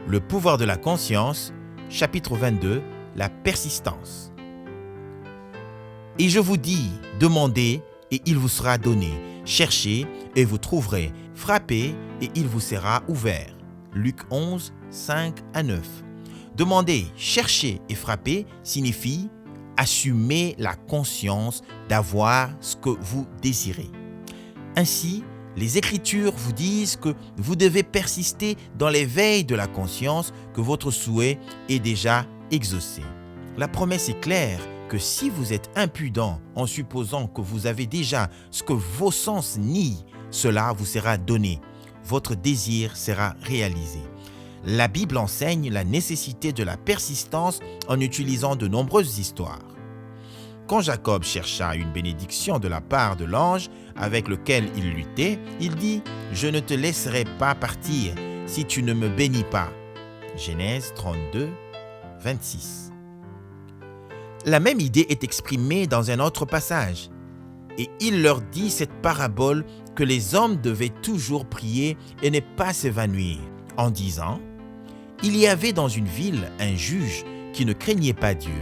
Le pouvoir de la conscience, chapitre 22, la persistance. Et je vous dis, demandez et il vous sera donné. Cherchez et vous trouverez. Frappez et il vous sera ouvert. Luc 11, 5 à 9. Demandez, chercher et frapper signifie assumer la conscience d'avoir ce que vous désirez. Ainsi, les Écritures vous disent que vous devez persister dans l'éveil de la conscience que votre souhait est déjà exaucé. La promesse est claire que si vous êtes impudent en supposant que vous avez déjà ce que vos sens nient, cela vous sera donné. Votre désir sera réalisé. La Bible enseigne la nécessité de la persistance en utilisant de nombreuses histoires. Quand Jacob chercha une bénédiction de la part de l'ange avec lequel il luttait, il dit « Je ne te laisserai pas partir si tu ne me bénis pas. » Genèse 32, 26. La même idée est exprimée dans un autre passage. Et il leur dit cette parabole que les hommes devaient toujours prier et ne pas s'évanouir, en disant « Il y avait dans une ville un juge qui ne craignait pas Dieu,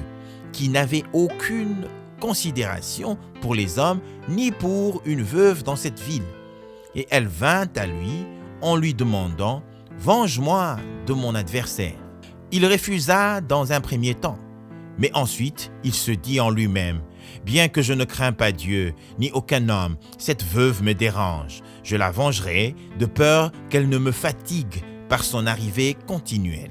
qui n'avait aucune considération pour les hommes ni pour une veuve dans cette ville. Et elle vint à lui en lui demandant « Venge-moi de mon adversaire. » Il refusa dans un premier temps, mais ensuite il se dit en lui-même « Bien que je ne crains pas Dieu ni aucun homme, cette veuve me dérange. Je la vengerai de peur qu'elle ne me fatigue par son arrivée continuelle. »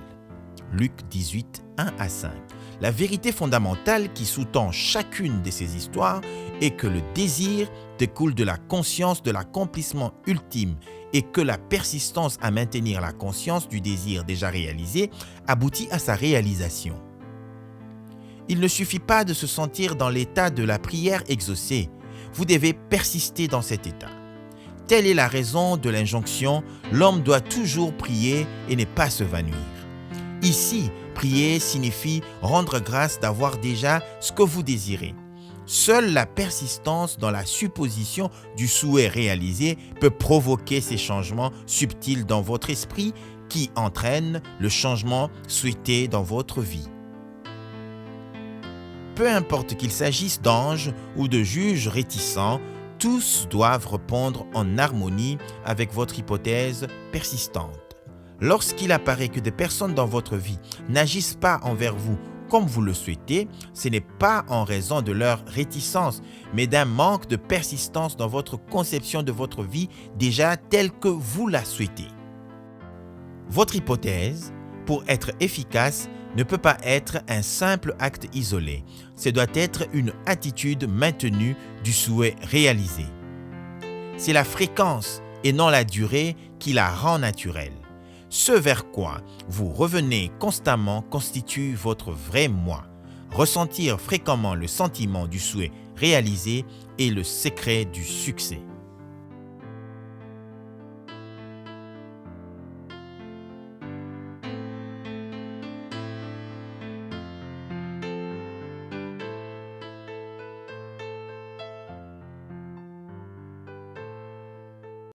Luc 18, 1 à 5. La vérité fondamentale qui sous-tend chacune de ces histoires est que le désir découle de la conscience de l'accomplissement ultime et que la persistance à maintenir la conscience du désir déjà réalisé aboutit à sa réalisation. Il ne suffit pas de se sentir dans l'état de la prière exaucée. Vous devez persister dans cet état. Telle est la raison de l'injonction « L'homme doit toujours prier et ne pas se vanir ». Ici, prier signifie rendre grâce d'avoir déjà ce que vous désirez. Seule la persistance dans la supposition du souhait réalisé peut provoquer ces changements subtils dans votre esprit qui entraînent le changement souhaité dans votre vie. Peu importe qu'il s'agisse d'anges ou de juges réticents, tous doivent répondre en harmonie avec votre hypothèse persistante. Lorsqu'il apparaît que des personnes dans votre vie n'agissent pas envers vous comme vous le souhaitez, ce n'est pas en raison de leur réticence, mais d'un manque de persistance dans votre conception de votre vie déjà telle que vous la souhaitez. Votre hypothèse, pour être efficace, ne peut pas être un simple acte isolé. Ce doit être une attitude maintenue du souhait réalisé. C'est la fréquence et non la durée qui la rend naturelle. Ce vers quoi vous revenez constamment constitue votre vrai moi. Ressentir fréquemment le sentiment du souhait réalisé est le secret du succès.